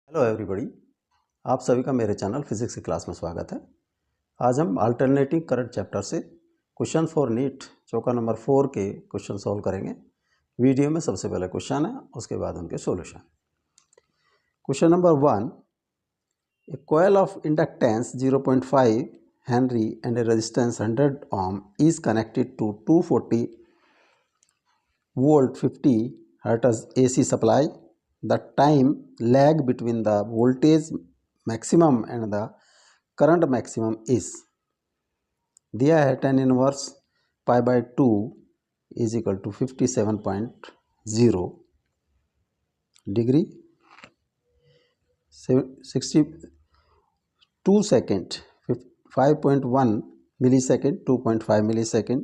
Hello everybody, आप सभी का मेरे चैनल फिजिक्स की क्लास में स्वागत है। आज हम अल्टरनेटिंग करंट चैप्टर से क्वेश्चन फॉर नीट चौका नंबर 4 के क्वेश्चन सॉल्व करेंगे। वीडियो में सबसे पहले क्वेश्चन है, उसके बाद उनके solution. Question number 1, A coil of inductance 0.5 Henry and a resistance 100 ohm is connected to 240 volt 50 Hz AC supply. The time lag between the voltage maximum and the current maximum is दिया है tan inverse pi by 2 is equal to 57.0 degree 62 second 5.1 millisecond 2.5 millisecond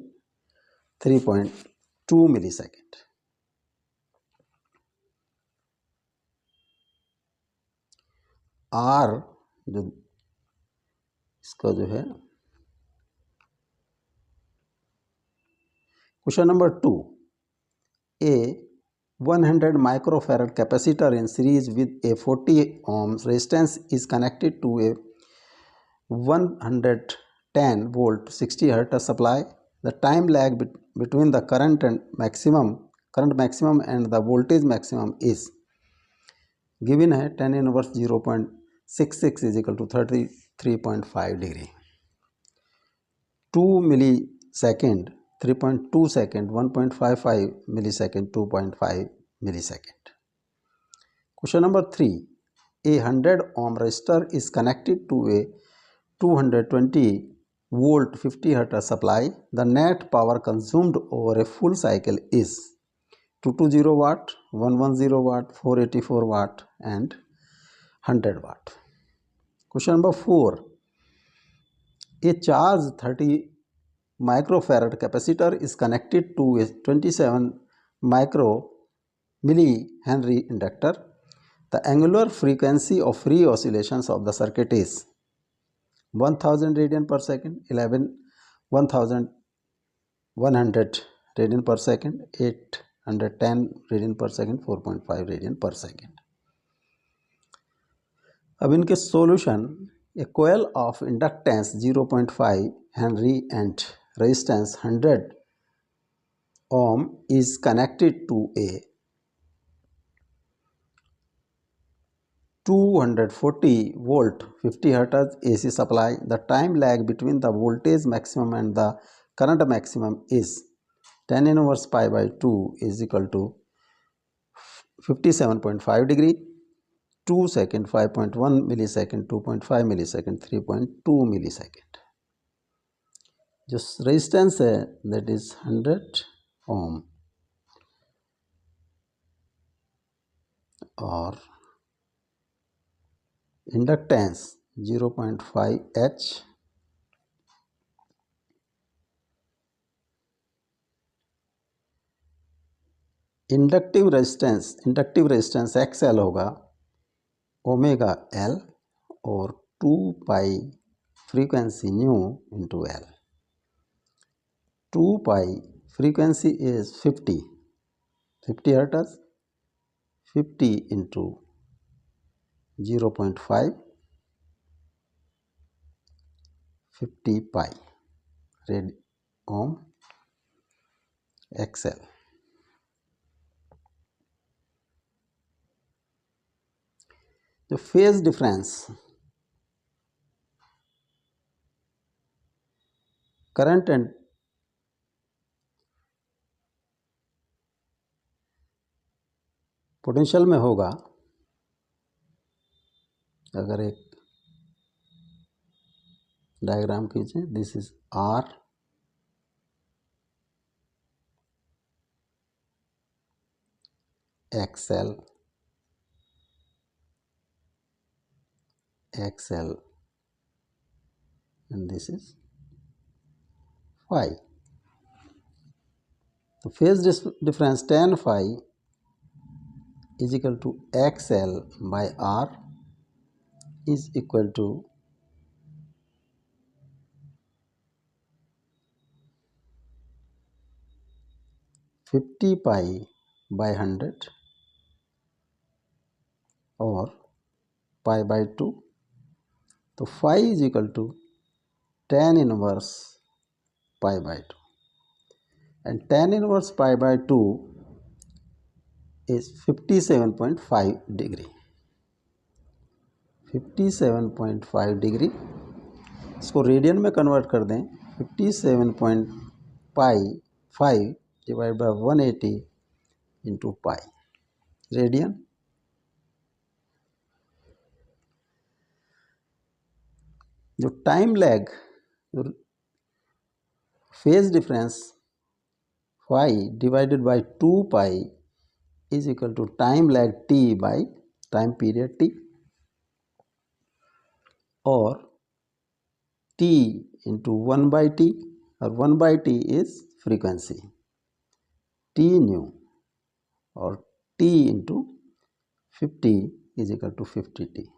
3.2 millisecond. आर जो इसका जो है question number 2, a 100 microfarad capacitor in series with a 40 ohm resistance is connected to a 110 volt 60 Hz supply. The time lag between the current maximum and the voltage maximum is given है tan inverse 0.66 is equal to 33.5 degree, 2 millisecond 3.2 second 1.55 millisecond 2.5 millisecond. Question number 3, a 100 ohm resistor is connected to a 220 volt 50 Hz supply. The net power consumed over a full cycle is 220 watt, 110 watt, 484 watt and 100 watt. Question number 4, a charged 30 microfarad capacitor is connected to a 27 micro millihenry inductor. The angular frequency of free oscillations of the circuit is 1000 radian per second, 1100 radian per second, 810 radian per second, 4.5 radian per second. अब इनके solution, A coil of inductance 0.5 Henry and resistance 100 ohm is connected to a 240 volt 50 Hz AC supply. The time lag between the voltage maximum and the current maximum is tan inverse pi by 2 is equal to 57.5 degree, 2 second 5.1 millisecond 2.5 millisecond 3.2 millisecond. जो resistance है that is 100 ohm और inductance 0.5 H, inductive resistance XL होगा omega L और 2 pi frequency nu into L. 2 pi frequency is 50 Hz, 50 into 0.5 50 pi rad ohm XL. तो phase difference current and potential में होगा, अगर एक डायग्राम खींचें, this is R XL and this is phi. तो phase difference tan phi is equal to XL by R is equal to 50 pi by 100 और pi by two, तो phi is equal to tan inverse pi by two, and tan inverse pi by two is 57.5 degree. 57.5 degree, इसको radian में convert कर दें, 57.5 divide by 180 into pi radian. जो time lag, जो phase difference phi divided by 2 pi is equal to time lag T by time period T, और T into 1 by T, और 1 by T is frequency T nu, और T into 50 is equal to 50 T.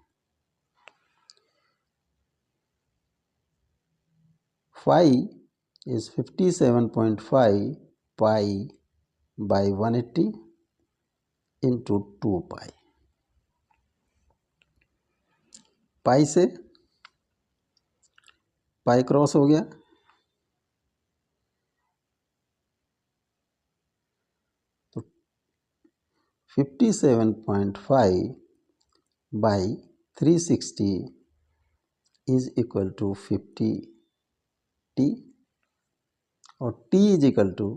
Phi is 57.5 pi by 180 into 2 pi। Pi से pi cross हो गया, तो 57.5 by 360 is equal to 50 T, और t is equal to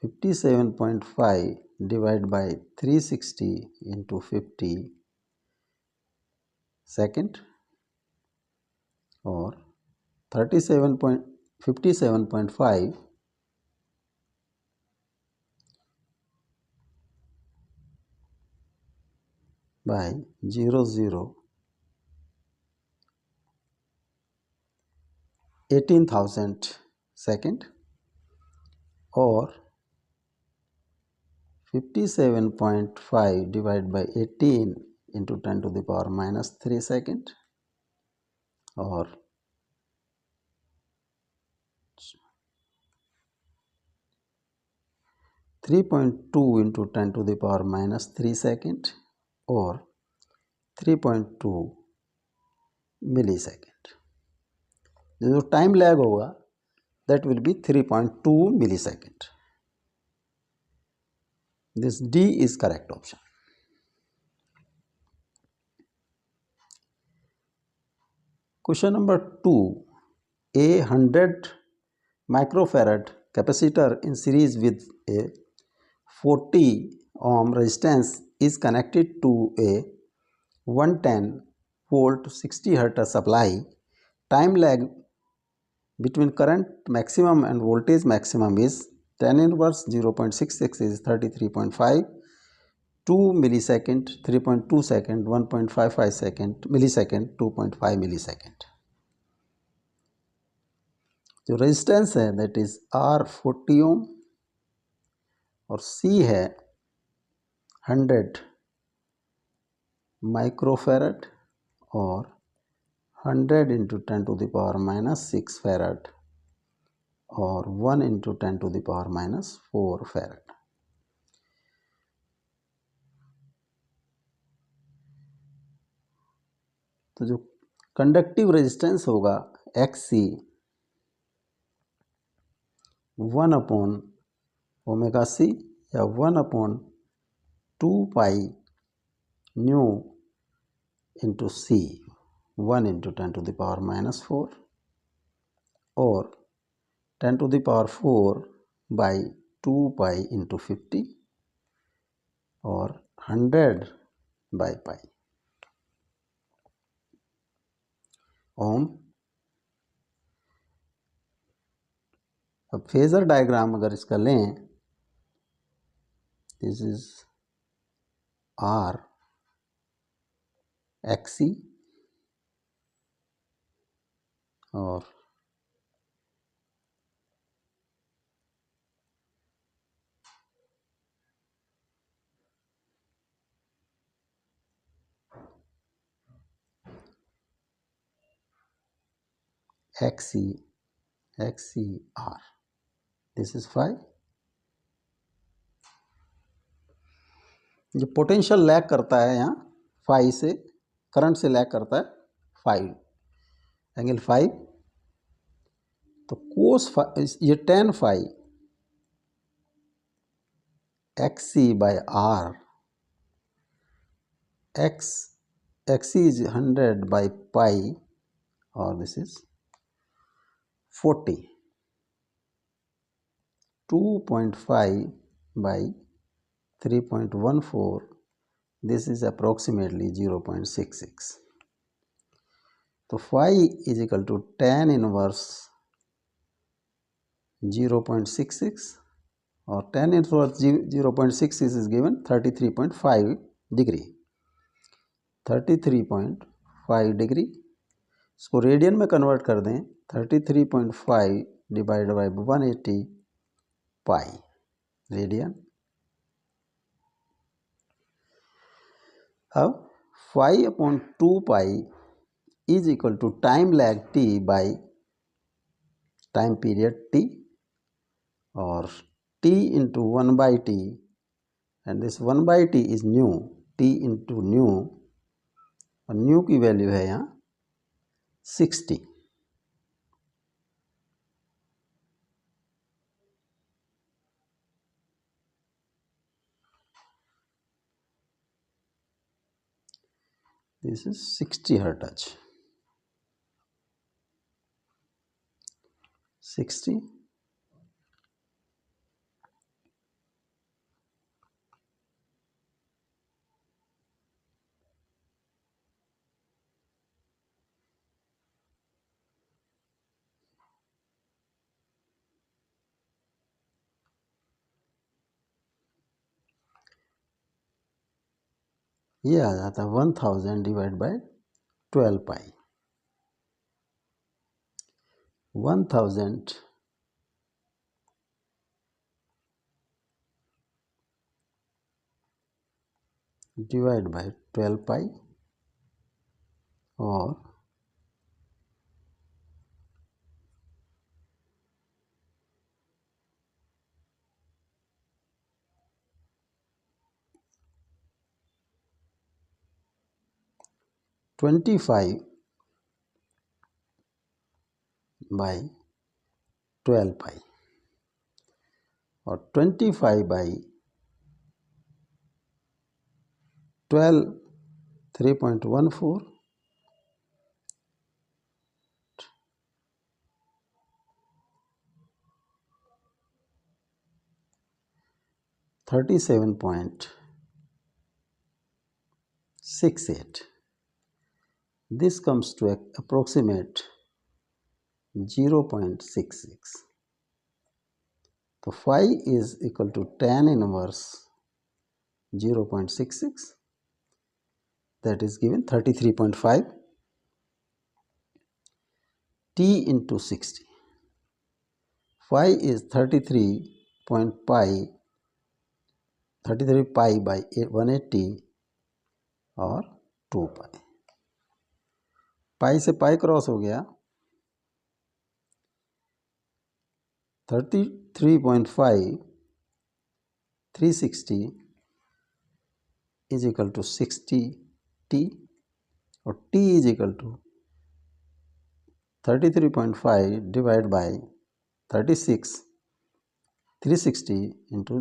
57.5 divide by 360 into 50 second, और 57.5 by 18,000 second, और 57.5 divide by 18 into 10 to the power minus 3 second, और 3.2 into 10 to the power minus 3 second, और 3.2 millisecond. जो time lag होगा that will be 3.2 millisecond. This D is correct option. Question number 2, a 100 microfarad capacitor in series with a 40 ohm resistance is connected to a 110 volt 60 hertz supply. Time lag between current maximum and voltage maximum is tan inverse 0.66 is 33.5, 2 millisecond, 3.2 second, 1.55 second, millisecond, 2.5 millisecond। जो resistance है that is R 40 ohm, और C है 100 microfarad, और 100 into 10 to the power minus 6 farad, और 1 into 10 to the power minus 4 farad. तो जो conductive resistance होगा XC 1/ओमेगा C या 1/2 pi nu into C, 1 into 10 to the power minus 4, और 10 to the power 4 by 2 pi into 50, और 100 by pi ओम। अब phasor diagram अगर इसका लें, दिस इज R XC, और XCR, दिस इज 5। जो पोटेंशियल लैग करता है यहाँ 5 से, करंट से लैग करता है 5, एंगल 5, तो कोस ये tan phi XC by R, XC is 100 by pi, or this is 40, 2.5 by 3.14, this is approximately 0.66. तो phi is equal to tan inverse 0.66, और tan inverse 0.66 is given 33.5 degree, 33.5 degree. इसको radian में convert कर दें, 33.5 divide by 180 pi radian. अब 5/2 pi is equal to time lag t by time period t, और t into 1/t, and this 1/t is nu, t into nu, और nu की value है यहाँ 60। This is 60 hertz. 60. ये आ जाता है 1000 divide by 12 pi. 1000 divide by 12 पाई, और 25 by 12 पाई, और 25 by 12 3.14, 37.68. This comes to approximate 0.66. So phi is equal to tan inverse 0.66, that is given 33.5 t into 60. Phi is 33 pi by 180, और 2 पाई। पाई से pi cross हो गया, 33.5 360 is equal to 60 t, और t is equal to 33.5 divide by 36 360 into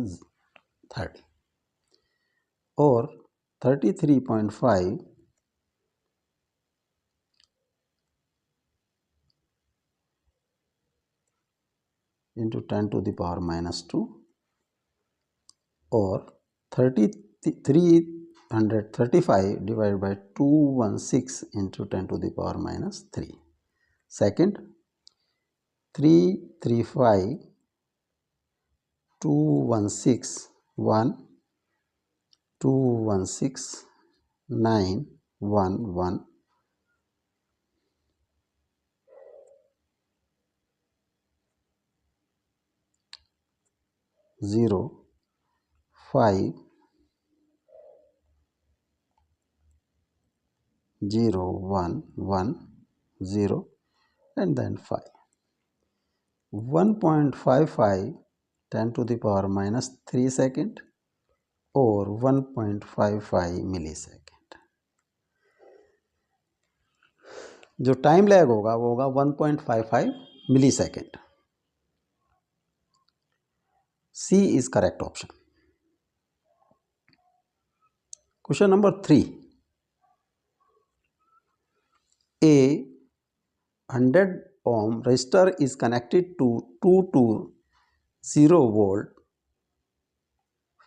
30, और 33.5 into 10 to the power minus 2, और 335 divide by 216 into 10 to the power minus 3। Second 335 216 1 216 9 1 1 0 5 0 1 1 0, and then 5, 1.55 10 to the power minus 3 second, or 1.55 millisecond. जो time lag होगा वो होगा 1.55 millisecond. C is correct option. Question number 3, a 100 ohm resistor is connected to 220 volt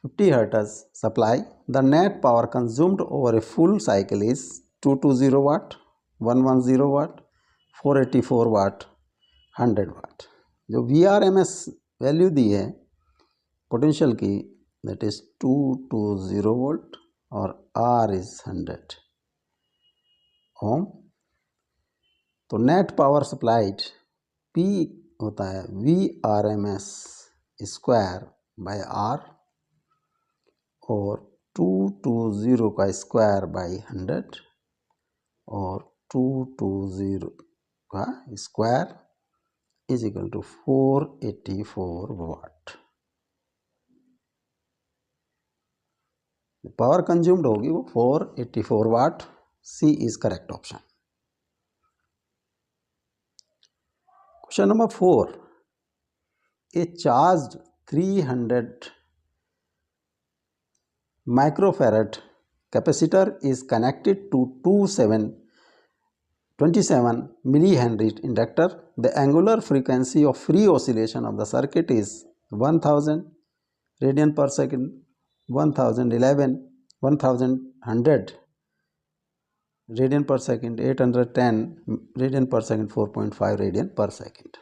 50 hertz supply. The net power consumed over a full cycle is 220 watt, 110 watt, 484 watt, 100 watt। जो VRMS value दी है potential की, that is 220 volt और R is 100 ओम। तो net power supplied P होता है VRMS square by R, और 220 का square by 100 और 220 का square is equal to 484 watt. Power consumed होगी वो 484 watt. C is correct option. Question number 4, a charged 300 microfarad capacitor is connected to 27 millihenry inductor. The angular frequency of free oscillation of the circuit is 1000 radian per second, 1011, 1100 radian per second, 810 radian per second, 4.5 radian per second।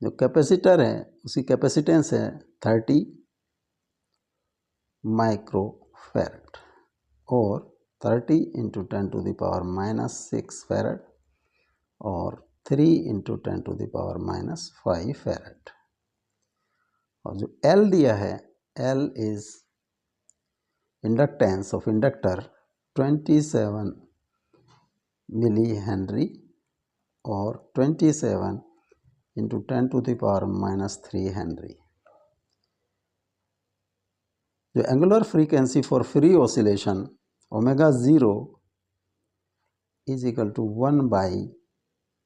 जो capacitor है उसकी capacitance है 30 microfarad और 30 into 10⁻⁻6 farad और 3 into 10⁻⁻5 farad. और जो L दिया है, L is inductance of inductor 27 millihenry और 27 इंटू 10⁻⁻3 हेनरी। जो angular frequency for free oscillation omega 0 is equal to 1 by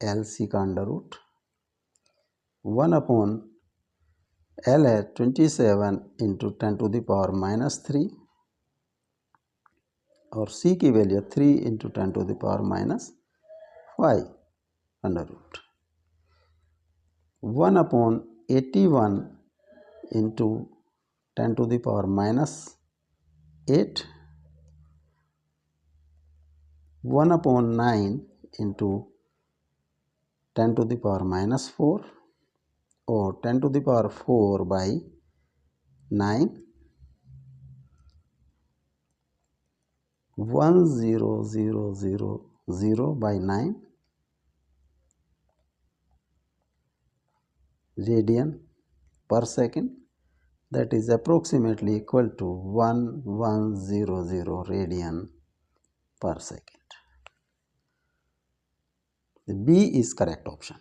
LC का अंडर रूट 1 अपॉन L है 27 इंटू 10⁻⁻3 और C की value 3 into 10⁻⁵ under root 1 upon 81 into 10⁻⁸, 1 upon 9 into 10⁻⁴ और 10⁻⁴/9 10,000/9 radian per second, that is approximately equal to 1100 radian per second. The B is correct option.